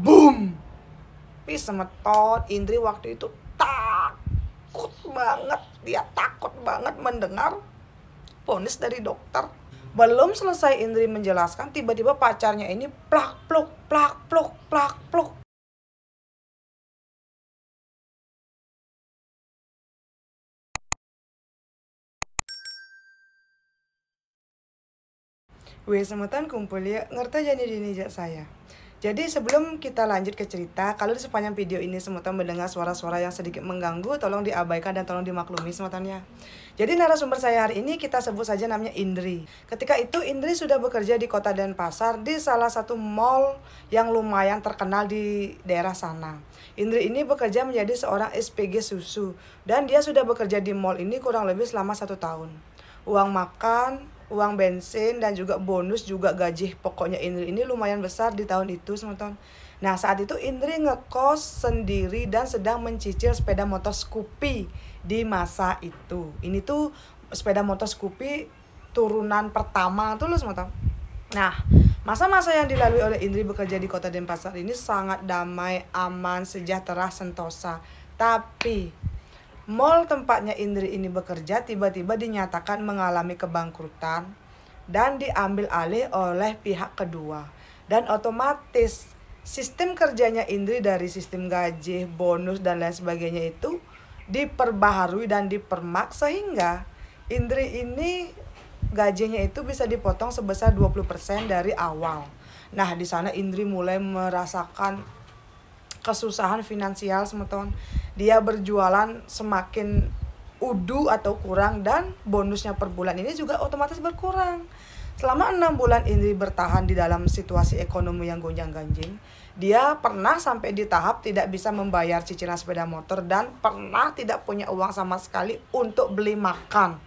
boom. Tapi semeton Indri waktu itu takut banget. Dia takut banget mendengar vonis dari dokter. Belum selesai Indri menjelaskan, tiba-tiba pacarnya ini plak pluk plak pluk plak pluk. Semeton kumpul ya, ngerti jadi dinijak saya. Jadi sebelum kita lanjut ke cerita, kalau di sepanjang video ini semeton mendengar suara-suara yang sedikit mengganggu, tolong diabaikan dan tolong dimaklumi semeton ya. Jadi narasumber saya hari ini kita sebut saja namanya Indri. Ketika itu Indri sudah bekerja di kota Denpasar di salah satu mall yang lumayan terkenal di daerah sana. Indri ini bekerja menjadi seorang SPG susu dan dia sudah bekerja di mall ini kurang lebih selama 1 tahun. Uang makan, uang bensin, dan juga bonus juga gaji pokoknya Indri ini lumayan besar di tahun itu semeton. Nah saat itu Indri ngekos sendiri dan sedang mencicil sepeda motor Scoopy di masa itu. Ini tuh sepeda motor Scoopy turunan pertama tuh loh semeton. Nah masa-masa yang dilalui oleh Indri bekerja di kota Denpasar ini sangat damai, aman, sejahtera, sentosa. Tapi mall tempatnya Indri ini bekerja tiba-tiba dinyatakan mengalami kebangkrutan dan diambil alih oleh pihak kedua. Dan otomatis sistem kerjanya Indri dari sistem gaji, bonus, dan lain sebagainya itu diperbaharui dan dipermak sehingga Indri ini gajinya itu bisa dipotong sebesar 20% dari awal. Nah di sana Indri mulai merasakan kesusahan finansial semeton. Dia berjualan semakin udu atau kurang dan bonusnya per bulan ini juga otomatis berkurang. Selama 6 bulan Indri bertahan di dalam situasi ekonomi yang gonjang-ganjing, dia pernah sampai di tahap tidak bisa membayar cicilan sepeda motor dan pernah tidak punya uang sama sekali untuk beli makan.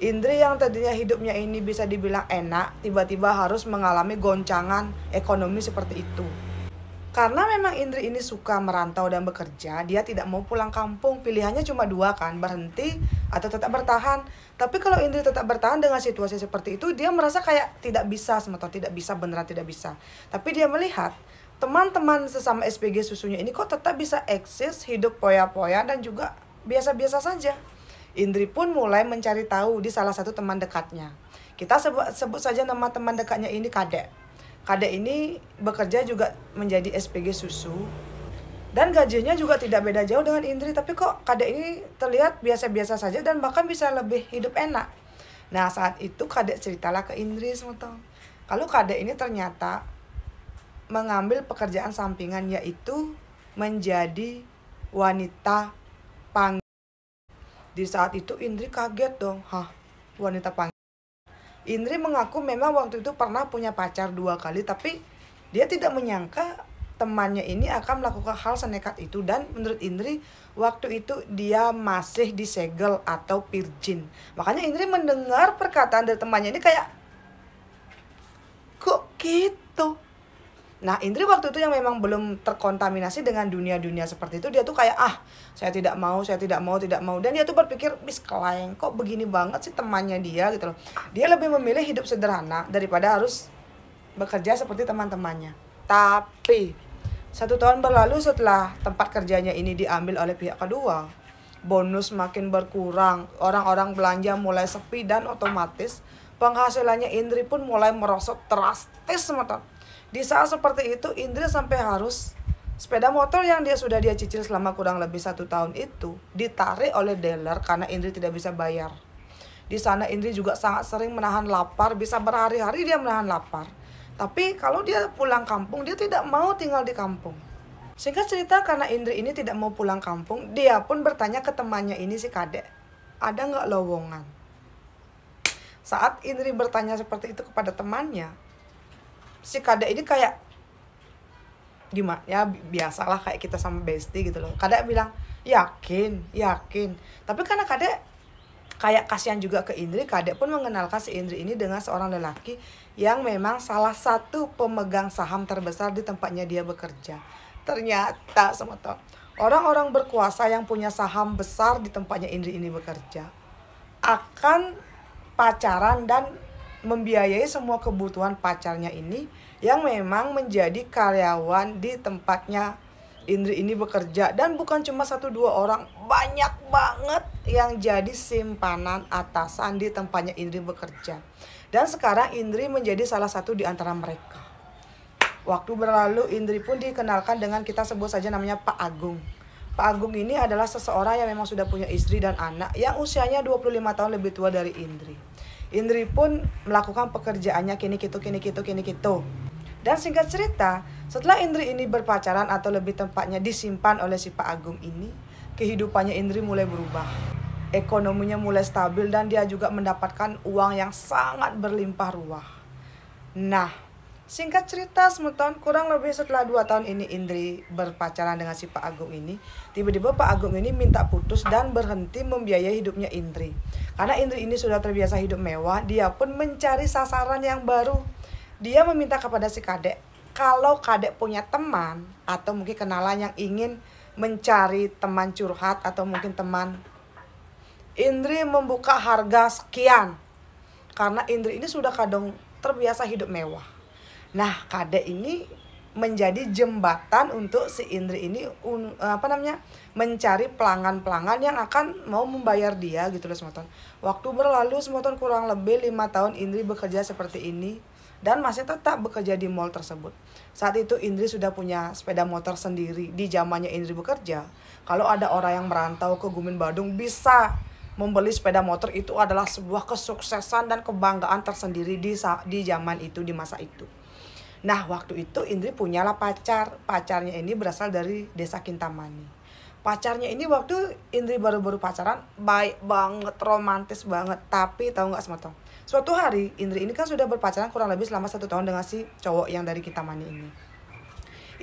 Indri yang tadinya hidupnya ini bisa dibilang enak, tiba-tiba harus mengalami goncangan ekonomi seperti itu. Karena memang Indri ini suka merantau dan bekerja, dia tidak mau pulang kampung. Pilihannya cuma 2 kan, berhenti atau tetap bertahan. Tapi kalau Indri tetap bertahan dengan situasi seperti itu, dia merasa kayak tidak bisa semeton, tidak bisa, beneran tidak bisa. Tapi dia melihat teman-teman sesama SPG susunya ini kok tetap bisa eksis, hidup poya-poya dan juga biasa-biasa saja. Indri pun mulai mencari tahu di salah satu teman dekatnya. Kita sebut saja nama teman dekatnya ini Kadek. Kadek ini bekerja juga menjadi SPG susu dan gajinya juga tidak beda jauh dengan Indri, tapi kok Kadek ini terlihat biasa-biasa saja dan bahkan bisa lebih hidup enak. Nah saat itu Kadek ceritalah ke Indri semeton. Kalau Kadek ini ternyata mengambil pekerjaan sampingan yaitu menjadi wanita panggil. Di saat itu Indri kaget dong, wanita panggil. Indri mengaku memang waktu itu pernah punya pacar 2 kali, tapi dia tidak menyangka temannya ini akan melakukan hal senekat itu. Dan menurut Indri waktu itu dia masih disegel atau virgin. Makanya Indri mendengar perkataan dari temannya ini kayak, kok gitu? Nah Indri waktu itu yang memang belum terkontaminasi dengan dunia-dunia seperti itu, dia tuh kayak saya tidak mau. Dan dia tuh berpikir, miskeleng, kok begini banget sih temannya dia gitu loh. Dia lebih memilih hidup sederhana daripada harus bekerja seperti teman-temannya. Tapi 1 tahun berlalu setelah tempat kerjanya ini diambil oleh pihak kedua, bonus makin berkurang, orang-orang belanja mulai sepi dan otomatis penghasilannya Indri pun mulai merosot drastis semeton. Di saat seperti itu Indri sampai harus sepeda motor yang sudah dia cicil selama kurang lebih 1 tahun itu ditarik oleh dealer karena Indri tidak bisa bayar. Di sana Indri juga sangat sering menahan lapar, bisa berhari-hari dia menahan lapar. Tapi kalau dia pulang kampung, dia tidak mau tinggal di kampung. Singkat cerita, karena Indri ini tidak mau pulang kampung, dia pun bertanya ke temannya ini si Kadek, ada nggak lowongan? Saat Indri bertanya seperti itu kepada temannya, si Kadek ini kayak gimana ya, biasalah kayak kita sama bestie gitu loh. Kadek bilang yakin. Tapi karena Kadek kayak kasihan juga ke Indri, Kadek pun mengenalkan si Indri ini dengan seorang lelaki yang memang salah satu pemegang saham terbesar di tempatnya dia bekerja. Ternyata semeton, orang-orang berkuasa yang punya saham besar di tempatnya Indri ini bekerja akan pacaran dan membiayai semua kebutuhan pacarnya ini yang memang menjadi karyawan di tempatnya Indri ini bekerja. Dan bukan cuma 1-2 orang, banyak banget yang jadi simpanan atasan di tempatnya Indri bekerja. Dan sekarang Indri menjadi salah satu di antara mereka. Waktu berlalu Indri pun dikenalkan dengan, kita sebut saja namanya Pak Agung. Pak Agung ini adalah seseorang yang memang sudah punya istri dan anak yang usianya 25 tahun lebih tua dari Indri. Indri pun melakukan pekerjaannya kini gitu. Dan singkat cerita, setelah Indri ini berpacaran atau lebih tepatnya disimpan oleh si Pak Agung ini, kehidupannya Indri mulai berubah. Ekonominya mulai stabil dan dia juga mendapatkan uang yang sangat berlimpah ruah. Nah, singkat cerita semeton, kurang lebih setelah 2 tahun ini Indri berpacaran dengan si Pak Agung ini, tiba-tiba Pak Agung ini minta putus dan berhenti membiayai hidupnya Indri. Karena Indri ini sudah terbiasa hidup mewah, dia pun mencari sasaran yang baru. Dia meminta kepada si kadek, kalau kadek punya teman atau mungkin kenalan yang ingin mencari teman curhat atau mungkin teman, Indri membuka harga sekian. Karena Indri ini sudah kadang terbiasa hidup mewah. Nah, kadek ini menjadi jembatan untuk si Indri ini mencari pelanggan-pelanggan yang akan mau membayar dia gitu loh semeton. Waktu berlalu semeton, kurang lebih 5 tahun Indri bekerja seperti ini dan masih tetap bekerja di mall tersebut. Saat itu Indri sudah punya sepeda motor sendiri. Di zamannya Indri bekerja, kalau ada orang yang merantau ke Gumine Badung bisa membeli sepeda motor, itu adalah sebuah kesuksesan dan kebanggaan tersendiri di zaman itu, di masa itu. Nah, waktu itu Indri punyalah pacar. Pacarnya ini berasal dari desa Kintamani. Pacarnya ini waktu Indri baru-baru pacaran, baik banget, romantis banget. Tapi tahu nggak semetong? Suatu hari Indri ini kan sudah berpacaran kurang lebih selama 1 tahun dengan si cowok yang dari Kintamani ini.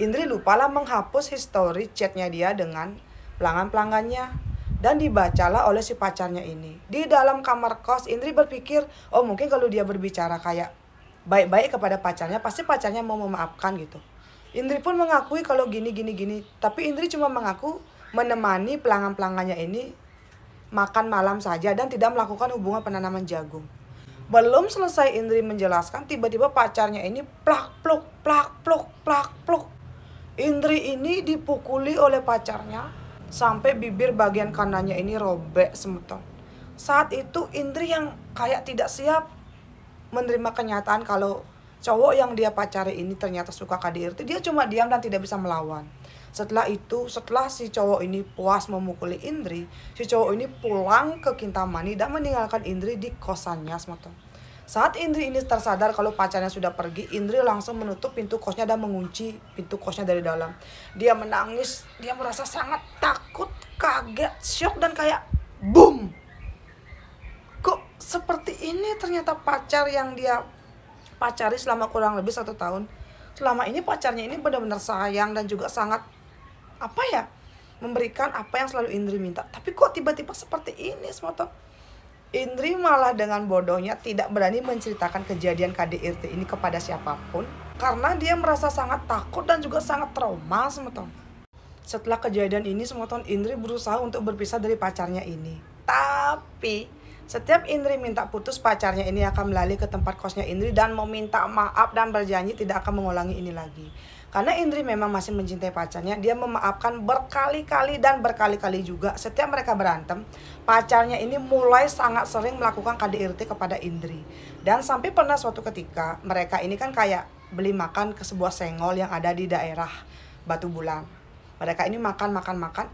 Indri lupalah menghapus history chatnya dia dengan pelanggan-pelanggannya. Dan dibacalah oleh si pacarnya ini. Di dalam kamar kos, Indri berpikir, oh mungkin kalau dia berbicara kayak baik-baik kepada pacarnya, pasti pacarnya mau memaafkan gitu. Indri pun mengakui kalau gini. Tapi Indri cuma mengaku menemani pelanggan-pelanggannya ini makan malam saja dan tidak melakukan hubungan penanaman jagung. Belum selesai Indri menjelaskan, tiba-tiba pacarnya ini plak pluk. Indri ini dipukuli oleh pacarnya sampai bibir bagian kanannya ini robek semeton. Saat itu Indri yang kayak tidak siap menerima kenyataan kalau cowok yang dia pacari ini ternyata suka KDRT, dia cuma diam dan tidak bisa melawan. Setelah itu, setelah si cowok ini puas memukuli Indri, si cowok ini pulang ke Kintamani dan meninggalkan Indri di kosannya semeton. Saat Indri ini tersadar kalau pacarnya sudah pergi, Indri langsung menutup pintu kosnya dan mengunci pintu kosnya dari dalam. Dia menangis, dia merasa sangat takut, kaget, syok dan kayak boom. Kok seperti ini ternyata pacar yang dia pacari selama kurang lebih 1 tahun. Selama ini pacarnya ini benar-benar sayang dan juga sangat memberikan apa yang selalu Indri minta. Tapi kok tiba-tiba seperti ini semeton? Indri malah dengan bodohnya tidak berani menceritakan kejadian KDRT ini kepada siapapun karena dia merasa sangat takut dan juga sangat trauma semeton. Setelah kejadian ini semeton, Indri berusaha untuk berpisah dari pacarnya ini. Tapi setiap Indri minta putus, pacarnya ini akan melalui ke tempat kosnya Indri dan meminta maaf dan berjanji tidak akan mengulangi ini lagi. Karena Indri memang masih mencintai pacarnya, dia memaafkan berkali-kali dan berkali-kali juga. Setiap mereka berantem, pacarnya ini mulai sangat sering melakukan KDRT kepada Indri. Dan sampai pernah suatu ketika, mereka ini kan kayak beli makan ke sebuah senggol yang ada di daerah Batu Bulan. Mereka ini makan.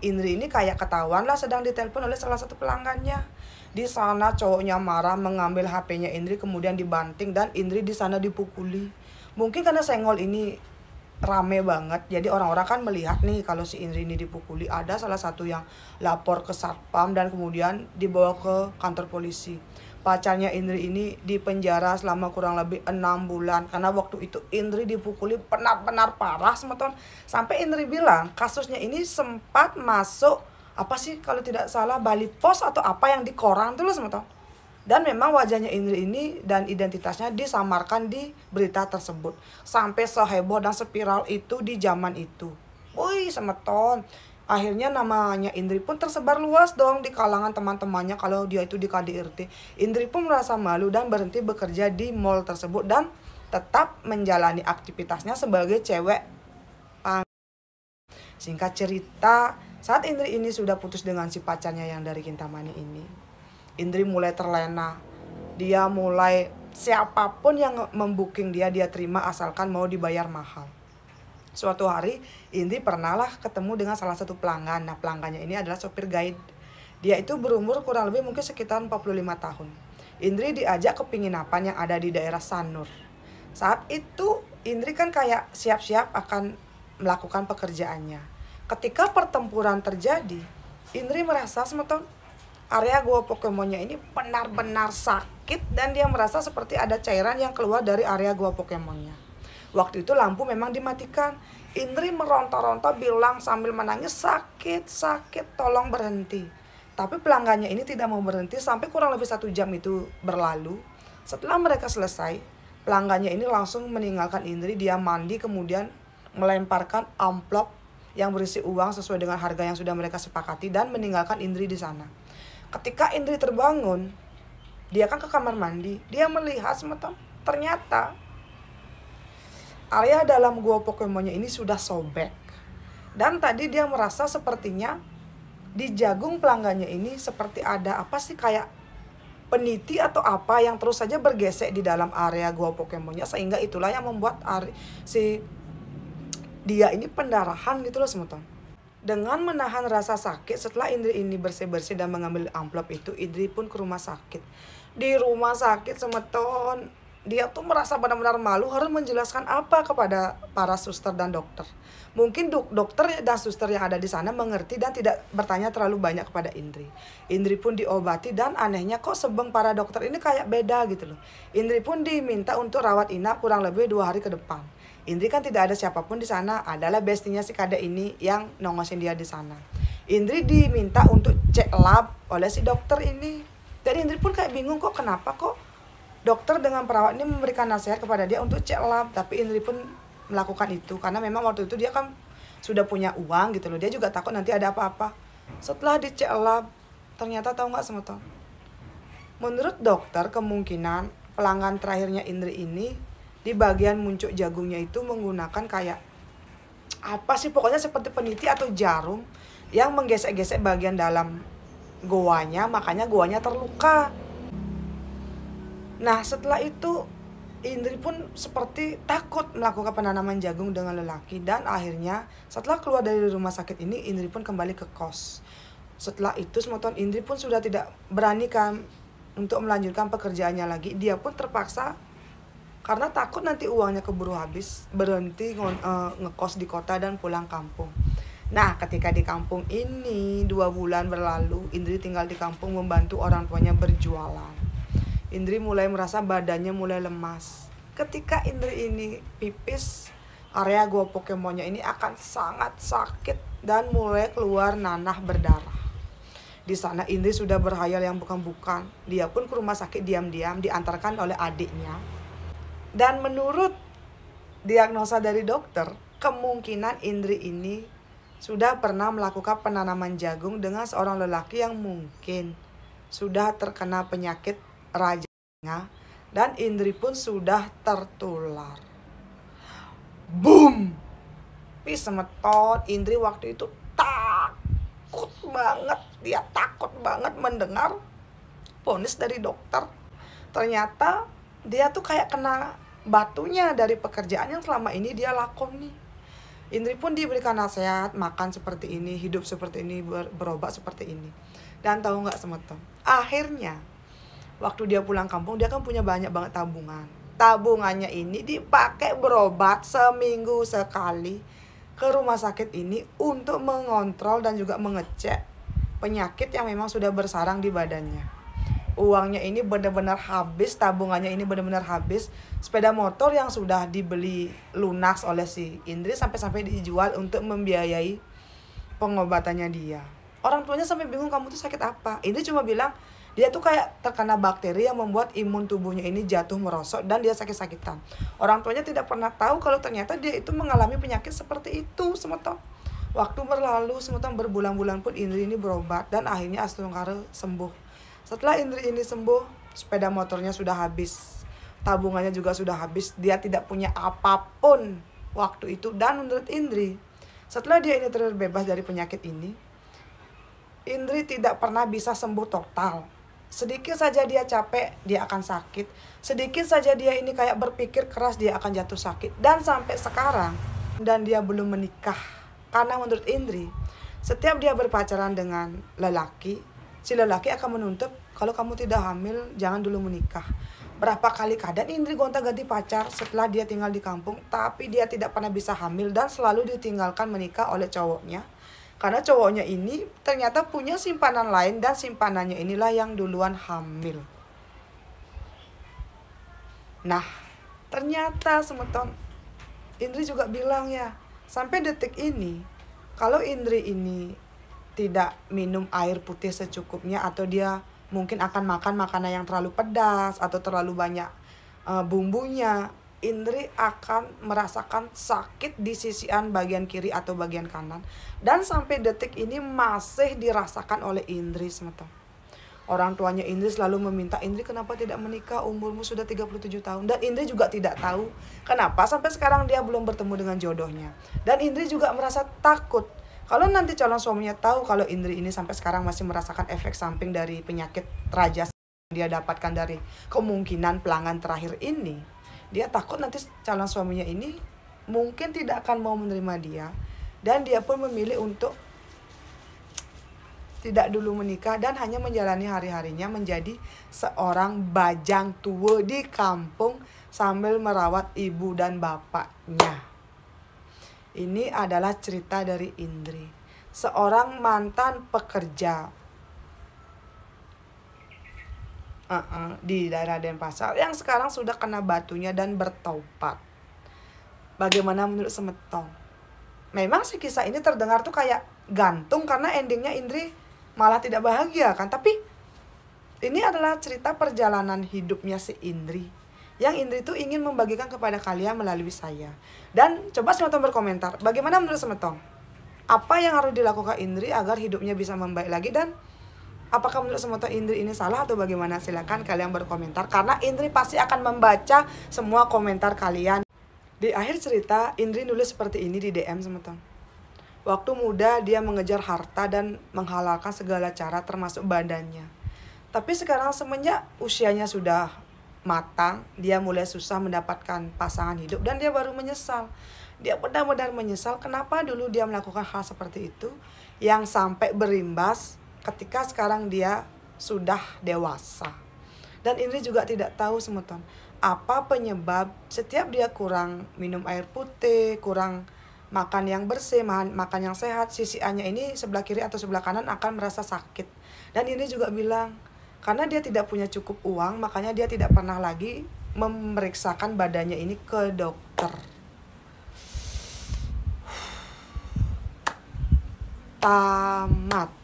Indri ini kayak ketahuan lah sedang ditelepon oleh salah satu pelanggannya. Di sana cowoknya marah, mengambil HP-nya Indri, kemudian dibanting dan Indri di sana dipukuli. Mungkin karena senggol ini rame banget, jadi orang-orang kan melihat nih kalau si Indri ini dipukuli. Ada salah satu yang lapor ke Satpam dan kemudian dibawa ke kantor polisi. Pacarnya Indri ini dipenjara selama kurang lebih 6 bulan karena waktu itu Indri dipukuli benar-benar parah semeton. Sampai Indri bilang kasusnya ini sempat masuk kalau tidak salah Bali Pos atau apa yang di koran tuh loh semeton. Dan memang wajahnya Indri ini dan identitasnya disamarkan di berita tersebut. Sampai seheboh dan spiral itu di zaman itu. Wih semeton. Akhirnya namanya Indri pun tersebar luas dong di kalangan teman-temannya kalau dia itu di KDRT. Indri pun merasa malu dan berhenti bekerja di mall tersebut dan tetap menjalani aktivitasnya sebagai cewek. Singkat cerita, saat Indri ini sudah putus dengan si pacarnya yang dari Kintamani ini, Indri mulai terlena. Dia mulai siapapun yang membooking dia terima asalkan mau dibayar mahal. Suatu hari Indri pernahlah ketemu dengan salah satu pelanggan. Nah, pelanggannya ini adalah sopir guide. Dia itu berumur kurang lebih mungkin sekitar 45 tahun. Indri diajak ke penginapan yang ada di daerah Sanur. Saat itu Indri kan kayak siap-siap akan melakukan pekerjaannya. Ketika pertempuran terjadi, Indri merasa semeton area gua Pokemonnya ini benar-benar sakit dan dia merasa seperti ada cairan yang keluar dari area gua Pokemonnya. Waktu itu lampu memang dimatikan. Indri meronta-ronta bilang sambil menangis, sakit, tolong berhenti. Tapi pelanggannya ini tidak mau berhenti sampai kurang lebih 1 jam itu berlalu. Setelah mereka selesai, pelanggannya ini langsung meninggalkan Indri. Dia mandi kemudian melemparkan amplop yang berisi uang sesuai dengan harga yang sudah mereka sepakati dan meninggalkan Indri di sana. Ketika Indri terbangun, dia kan ke kamar mandi. Dia melihat semeton ternyata area dalam gua Pokemonnya ini sudah sobek. Dan tadi dia merasa sepertinya di jagung pelanggannya ini seperti ada apa sih, kayak peniti atau apa yang terus saja bergesek di dalam area gua Pokemonnya, sehingga itulah yang membuat dia ini pendarahan gitu loh semeton. Dengan menahan rasa sakit, setelah Indri ini bersih-bersih dan mengambil amplop itu, Indri pun ke rumah sakit. Di rumah sakit semeton, dia tuh merasa benar-benar malu harus menjelaskan apa kepada para suster dan dokter. Mungkin dokter dan suster yang ada di sana mengerti dan tidak bertanya terlalu banyak kepada Indri. Indri pun diobati dan anehnya kok sebeng para dokter ini kayak beda gitu loh. Indri pun diminta untuk rawat inap kurang lebih 2 hari ke depan. Indri kan tidak ada siapapun di sana, adalah bestinya si Kade ini yang nongosin dia di sana. Indri diminta untuk cek lab oleh si dokter ini. Dan Indri pun kayak bingung, kok kenapa kok dokter dengan perawat ini memberikan nasihat kepada dia untuk cek lab. Tapi Indri pun melakukan itu karena memang waktu itu dia kan sudah punya uang gitu loh. Dia juga takut nanti ada apa-apa. Setelah dicek lab, ternyata tahu nggak semeton? Menurut dokter kemungkinan pelanggan terakhirnya Indri ini di bagian muncuk jagungnya itu menggunakan kayak apa sih, pokoknya seperti peniti atau jarum yang menggesek-gesek bagian dalam goanya, makanya goanya terluka. Nah, setelah itu Indri pun seperti takut melakukan penanaman jagung dengan lelaki. Dan akhirnya setelah keluar dari rumah sakit ini, Indri pun kembali ke kos. Setelah itu semeton Indri pun sudah tidak berani kan untuk melanjutkan pekerjaannya lagi. Dia pun terpaksa karena takut nanti uangnya keburu habis, berhenti ngekos di kota dan pulang kampung. Nah, ketika di kampung ini 2 bulan berlalu, Indri tinggal di kampung membantu orang tuanya berjualan. Indri mulai merasa badannya mulai lemas. Ketika Indri ini pipis, area gua Pokemonnya ini akan sangat sakit dan mulai keluar nanah berdarah. Di sana Indri sudah berhayal yang bukan-bukan. Dia pun ke rumah sakit diam-diam diantarkan oleh adiknya. Dan menurut diagnosa dari dokter, kemungkinan Indri ini sudah pernah melakukan penanaman jagung dengan seorang lelaki yang mungkin sudah terkena penyakit rajanya, dan Indri pun sudah tertular. Boom! Tapi semeton Indri waktu itu takut banget. Dia takut banget mendengar vonis dari dokter. Ternyata dia tuh kayak kena batunya dari pekerjaan yang selama ini dia lakoni. Indri pun diberikan nasihat, makan seperti ini, hidup seperti ini, berobat seperti ini. Dan tahu nggak semeton? Akhirnya waktu dia pulang kampung, dia kan punya banyak banget tabungan. Tabungannya ini dipakai berobat seminggu sekali ke rumah sakit ini untuk mengontrol dan juga mengecek penyakit yang memang sudah bersarang di badannya. Uangnya ini benar-benar habis, tabungannya ini benar-benar habis. Sepeda motor yang sudah dibeli lunas oleh si Indri sampai-sampai dijual untuk membiayai pengobatannya dia. Orang tuanya sampai bingung, kamu tuh sakit apa? Indri cuma bilang dia tuh kayak terkena bakteri yang membuat imun tubuhnya ini jatuh merosot dan dia sakit-sakitan. Orang tuanya tidak pernah tahu kalau ternyata dia itu mengalami penyakit seperti itu semeton. Waktu berlalu semeton, berbulan-bulan pun Indri ini berobat dan akhirnya Astungkara sembuh. Setelah Indri ini sembuh, sepeda motornya sudah habis. tabungannya juga sudah habis, dia tidak punya apapun waktu itu. Dan menurut Indri, setelah dia ini terbebas dari penyakit ini, Indri tidak pernah bisa sembuh total. Sedikit saja dia capek, dia akan sakit. Sedikit saja dia ini kayak berpikir keras, dia akan jatuh sakit. Dan sampai sekarang, dan dia belum menikah. Karena menurut Indri, setiap dia berpacaran dengan lelaki, si lelaki akan menuntut, kalau kamu tidak hamil, jangan dulu menikah. Berapa kali keadaan Indri gonta-ganti pacar setelah dia tinggal di kampung, tapi dia tidak pernah bisa hamil dan selalu ditinggalkan menikah oleh cowoknya. Karena cowoknya ini ternyata punya simpanan lain dan simpanannya inilah yang duluan hamil. Nah, ternyata semeton Indri juga bilang ya, sampai detik ini, kalau Indri ini tidak minum air putih secukupnya, atau dia mungkin akan makan makanan yang terlalu pedas atau terlalu banyak bumbunya, Indri akan merasakan sakit di sisian bagian kiri atau bagian kanan. Dan sampai detik ini masih dirasakan oleh Indri semeton. Orang tuanya Indri selalu meminta, Indri kenapa tidak menikah, umurmu sudah 37 tahun. Dan Indri juga tidak tahu kenapa sampai sekarang dia belum bertemu dengan jodohnya. Dan Indri juga merasa takut kalau nanti calon suaminya tahu kalau Indri ini sampai sekarang masih merasakan efek samping dari penyakit rajas yang dia dapatkan dari kemungkinan pelanggan terakhir ini. Dia takut nanti calon suaminya ini mungkin tidak akan mau menerima dia. Dan dia pun memilih untuk tidak dulu menikah dan hanya menjalani hari-harinya menjadi seorang bajang tua di kampung sambil merawat ibu dan bapaknya. Ini adalah cerita dari Indri, seorang mantan pekerja di daerah Denpasar yang sekarang sudah kena batunya dan bertobat. Bagaimana menurut semeton? Memang si kisah ini terdengar tuh kayak gantung karena endingnya Indri malah tidak bahagia kan. Tapi ini adalah cerita perjalanan hidupnya si Indri, yang Indri tuh ingin membagikan kepada kalian melalui saya. Dan coba semeton berkomentar, bagaimana menurut semeton? Apa yang harus dilakukan Indri agar hidupnya bisa membaik lagi? Dan apakah menurut semeton Indri ini salah atau bagaimana? Silakan kalian berkomentar, karena Indri pasti akan membaca semua komentar kalian. Di akhir cerita, Indri nulis seperti ini di DM semeton. Waktu muda dia mengejar harta dan menghalalkan segala cara termasuk badannya. Tapi sekarang semenjak usianya sudah matang, dia mulai susah mendapatkan pasangan hidup dan dia baru menyesal. Dia benar-benar menyesal kenapa dulu dia melakukan hal seperti itu yang sampai berimbas ketika sekarang dia sudah dewasa. Dan Indri juga tidak tahu semeton apa penyebab setiap dia kurang minum air putih, kurang makan yang bersih, makan yang sehat, sisi A-nya ini sebelah kiri atau sebelah kanan akan merasa sakit. Dan ini juga bilang, karena dia tidak punya cukup uang, makanya dia tidak pernah lagi memeriksakan badannya ini ke dokter. Tamat.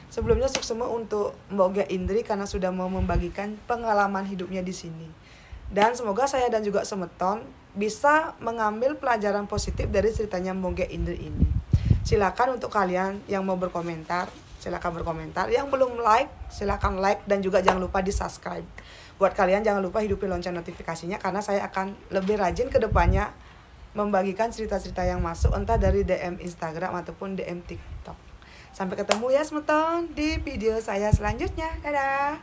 Sebelumnya sukses untuk Mbok Indri karena sudah mau membagikan pengalaman hidupnya di sini. Dan semoga saya dan juga semeton bisa mengambil pelajaran positif dari ceritanya Mbok Indri ini. Silakan untuk kalian yang mau berkomentar, silakan berkomentar. Yang belum like, silakan like dan juga jangan lupa di subscribe. Buat kalian jangan lupa hidupin lonceng notifikasinya karena saya akan lebih rajin ke depannya membagikan cerita-cerita yang masuk entah dari DM Instagram ataupun DM TikTok. Sampai ketemu ya semeton di video saya selanjutnya. Dadah.